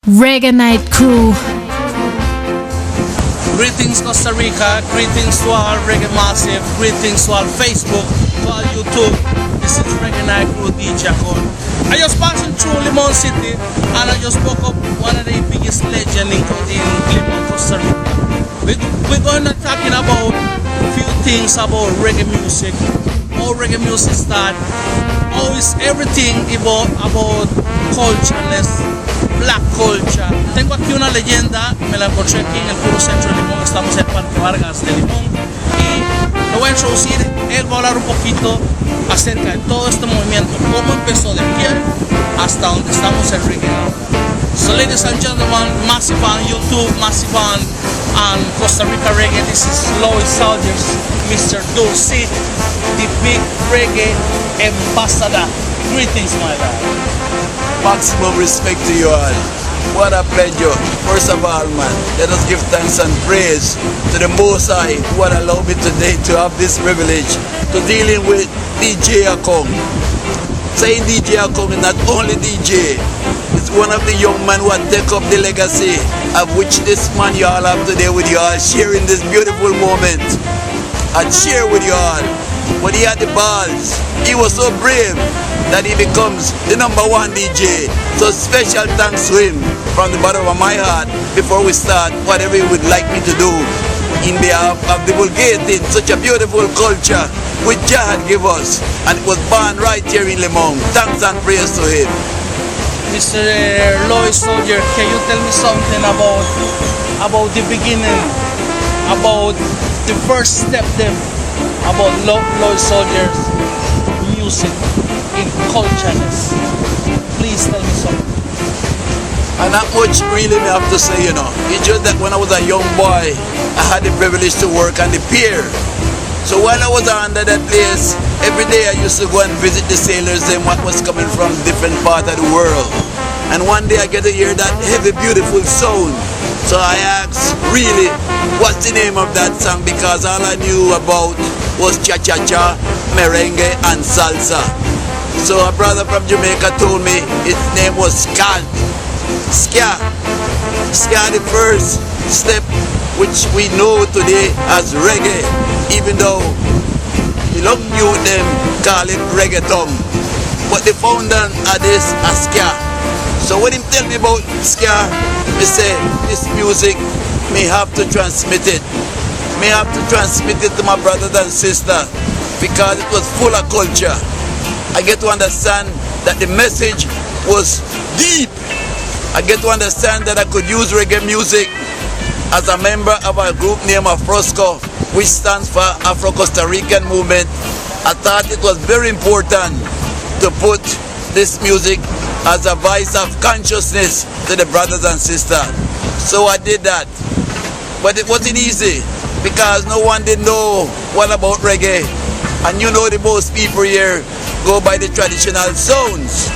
Reggae Night Crew. Greetings Costa Rica, greetings to all Reggae Massive, greetings to all Facebook, to all YouTube. This is Reggae Night Crew djacon. I just passing through Limon City and I just spoke up one of the biggest legends in Limon Costa Rica. We're going to talking about a few things about reggae music, how reggae music start, how is everything about cultureless, black culture. Tengo aquí una leyenda, me la encontré aquí en el puro centro de Limón, estamos en Parque Vargas de Limón y lo voy a introducir. Él va a hablar un poquito acerca de todo este movimiento, cómo empezó de pie hasta donde estamos en reggae ahora. So ladies and gentlemen, massive on YouTube, massive on Costa Rica Reggae, this is lloyd.sawers, Mr. Dulce, the big reggae ambassador. Greetings my guy. Maximum respect to you all. What a pleasure. First of all, man, let us give thanks and praise to the Most High who had allowed me today to have this privilege to dealing with DJ Acon. Saying DJ Acon is not only DJ, it's one of the young men who had taken up the legacy of which this man you all have today with you all, sharing this beautiful moment and share with you all. When he had the balls, he was so brave that he becomes the #1 DJ. So special thanks to him from the bottom of my heart before we start whatever he would like me to do in behalf of divulgating such a beautiful culture which Jah had given us, and it was born right here in Limon. Thanks and praise to him. Mr. Lloyd Soldier, can you tell me something about the beginning, about the first step there, about Lloyd Soldier's music in cultureness? Please tell me something. And not much really me have to say, you know. It's just that when I was a young boy, I had the privilege to work on the pier. So while I was under that place, every day I used to go and visit the sailors and what was coming from different parts of the world. And one day I get to hear that heavy, beautiful sound. So I asked, really, what's the name of that song? Because all I knew about was cha-cha-cha, merengue, and salsa. So a brother from Jamaica told me its name was ska. Ska. Ska, the first step which we know today as reggae, even though the long youth them call it reggaeton. But the founder of this is ska. So when he tell me about ska, he say this music may have to transmit it. May have to transmit it to my brothers and sisters because it was full of culture. I get to understand that the message was deep. I get to understand that I could use reggae music as a member of a group named Afrosco, which stands for Afro-Costa Rican movement. I thought it was very important to put this music as a voice of consciousness to the brothers and sisters. So I did that. But it wasn't easy because no one did know what about reggae. And you know the most people here go by the traditional sounds.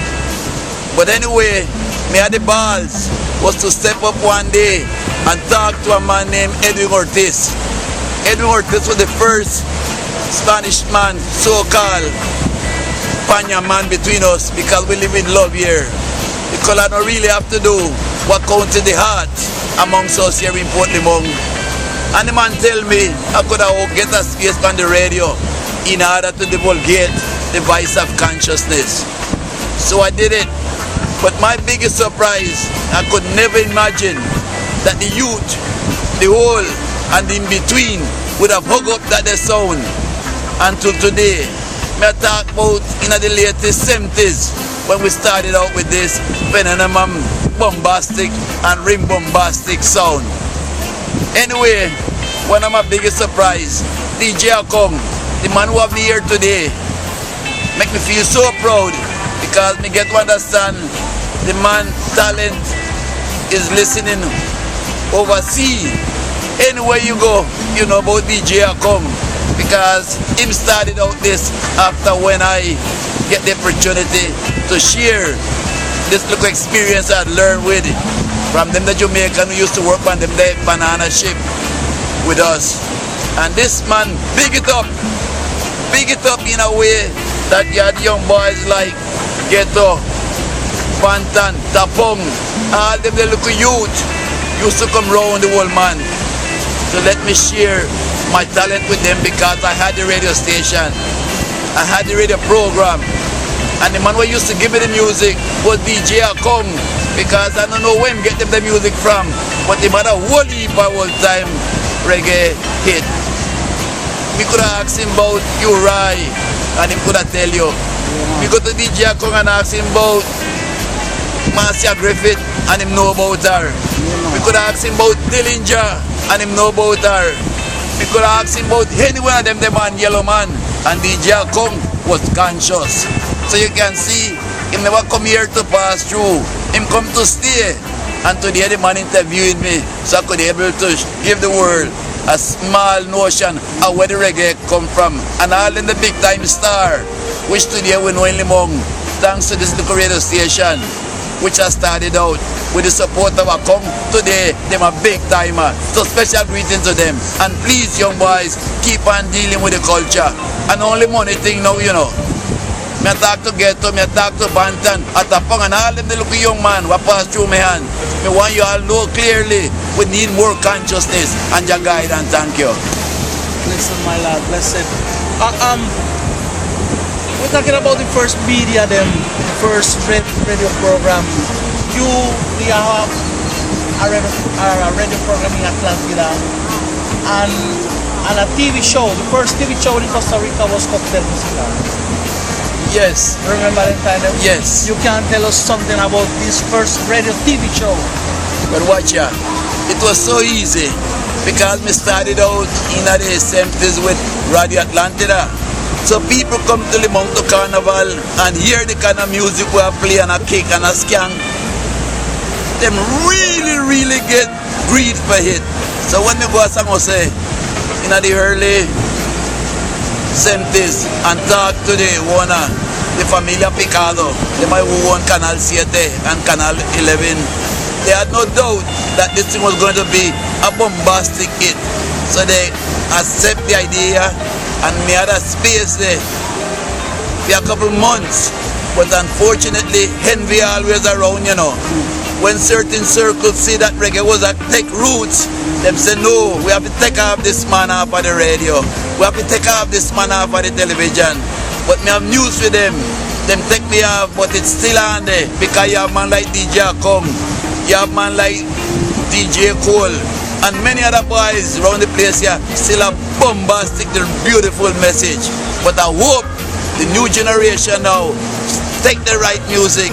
But anyway, me had the balls was to step up one day and talk to a man named Edwin Ortiz. Edwin Ortiz was the first Spanish man, so-called Panya man between us because we live in love here. Because I don't really have to do what counts in the heart amongst us here in Port Limon. And the man tell me I could get a space on the radio in order to divulgate the voice of consciousness. So I did it. But my biggest surprise, I could never imagine that the youth, the whole and the in-between would have hugged up that sound until today. I talk about in the latest 70s when we started out with this phenomenon bombastic and rim bombastic sound. Anyway, one of my biggest surprise, DJ Acon, the man who have me here today, make me feel so proud because me get to understand the man talent is listening overseas. Anywhere you go, you know about DJ Acon because him started out this after when I get the opportunity to share this little experience I learned with from them the Jamaican who used to work on them the banana ship with us. And this man big it up in a way that you had young boys like Ghetto, Pantan, Tapong, all them the little youth used to come round the old man to let me share my talent with them because I had the radio station. I had the radio program. And the man who used to give me the music was djacon, because I don't know where him get them the music from, but he had a whole heap of old time reggae hit. We could have asked him about Uri, and he could have tell you. We go to djacon and ask him about Marcia Griffith, and him know about her. We could have asked him about Dillinger, and him know about her. We could have asked him about any one of them, the man, Yellow Man, and djacon was conscious. So you can see, him never come here to pass through. Him come to stay. And today the man interviewed me, so I could be able to give the world a small notion of where the reggae come from. And all in the big time star, which today we know in Limon, thanks to this little radio station, which has started out with the support of Acon. Today, them a big timer. So special greetings to them. And please, young boys, keep on dealing with the culture. And only money thing now, you know. Me talk to Ghetto, me talk to Bantan, at the pang and all them the little young man who pass through my hand. Me want you all know clearly we need more consciousness and your guide, and thank you. Listen, my lad, blessed. We're talking about the first media, them first radio program. We have a radio program in Atlanta, and a TV show. The first TV show in Costa Rica was Cocktail Musica. Yes. Remember that time? Yes. You can tell us something about this first radio TV show. But watch ya, it was so easy because me started out in the 70s with Radio Atlanta. So people come to Limon to Carnival and hear the kind of music we are play and a kick and a skank. Them really get greed for it. So when me go to San Jose in the early 70s and talk to the owner, the Familia Picado, they might own Canal 7 and Canal 11. They had no doubt that this thing was going to be a bombastic hit. So they accept the idea, and me had a space there for a couple months. But unfortunately, envy always around, you know. When certain circles see that reggae was a take roots, them say, no, we have to take off this man off of the radio. We have to take off this man off of the television. But me have news for them. Them take me off, but it's still on there. Because you have man like DJ Acon, you have man like DJ Cole, and many other boys around the place here still have bombastic, beautiful message. But I hope the new generation now take the right music,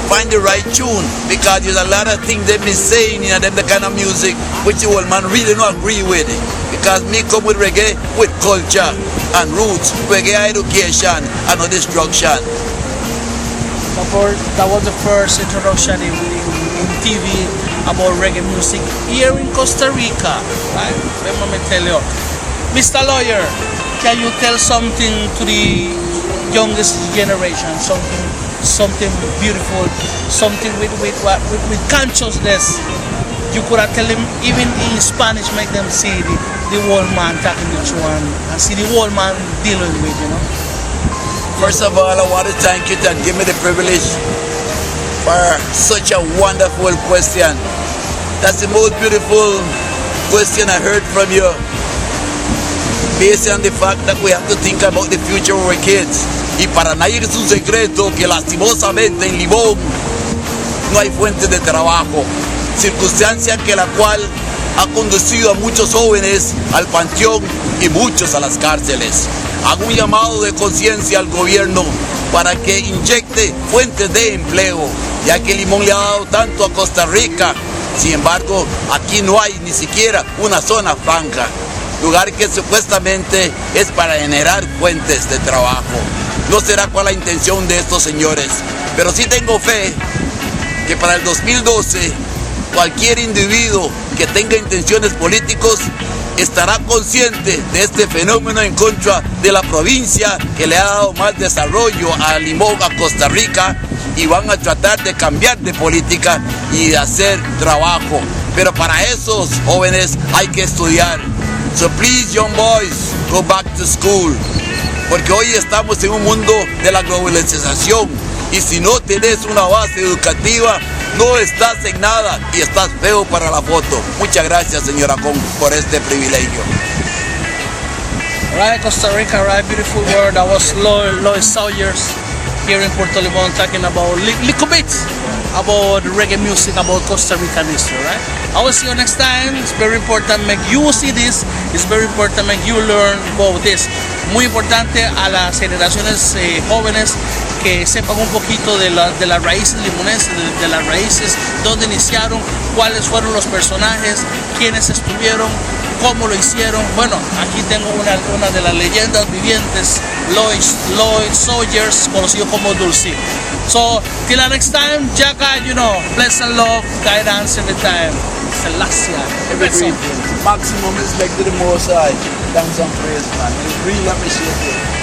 find the right tune, because there's a lot of things they've been saying in them, the kind of music which the old man really don't agree with. Because me come with reggae, with culture and roots, reggae education and no destruction. That was the first introduction in TV about reggae music here in Costa Rica. Right? Let me tell you. Mr. Lawyer, can you tell something to the youngest generation? Something beautiful, something with consciousness. You could have tell them even in Spanish, make them see the old man talking the truth and see the old man dealing with, you know. First of all, I want to thank you to give me the privilege for such a wonderful question. That's the most beautiful question I heard from you. Based on the fact that we have to think about the future of our kids. Y para nadie es un secreto que lastimosamente en Limón no hay fuente de trabajo, circunstancia que la cual ha conducido a muchos jóvenes al panteón y muchos a las cárceles. Hago un llamado de conciencia al gobierno para que inyecte fuentes de empleo, ya que Limón le ha dado tanto a Costa Rica. Sin embargo, aquí no hay ni siquiera una zona franca, lugar que supuestamente es para generar fuentes de trabajo. No será cuál la intención de estos señores, pero sí tengo fe que para el 2012 cualquier individuo que tenga intenciones políticas estará consciente de este fenómeno en contra de la provincia que le ha dado más desarrollo a Limón, a Costa Rica, y van a tratar de cambiar de política y de hacer trabajo. Pero para esos jóvenes hay que estudiar. So please, young boys, go back to school. Porque hoy estamos en un mundo de la globalización y si no tenés una base educativa No estás en nada y estás feo para la foto. Muchas gracias, señora Acon, por este privilegio. Right, Costa Rica, right, beautiful word. That was lloyd.sawers here in Pto Limon talking about little bit about reggae music, about Costa Rican history, right? I will see you next time. It's very important make you see this. It's very important make you learn about this. Muy importante a las generaciones jóvenes que sepan un poquito de las raíces limonesas, de las raíces, dónde iniciaron, cuáles fueron los personajes, quiénes estuvieron, cómo lo hicieron. Bueno, aquí tengo una de las leyendas vivientes, lloyd.sawers, conocido como Dulce. So, till the next time, Jaka, you know, bless and love, guidance every time. Selector. Maximum respect to the Most High. Thanks and praise, man. We really appreciate it.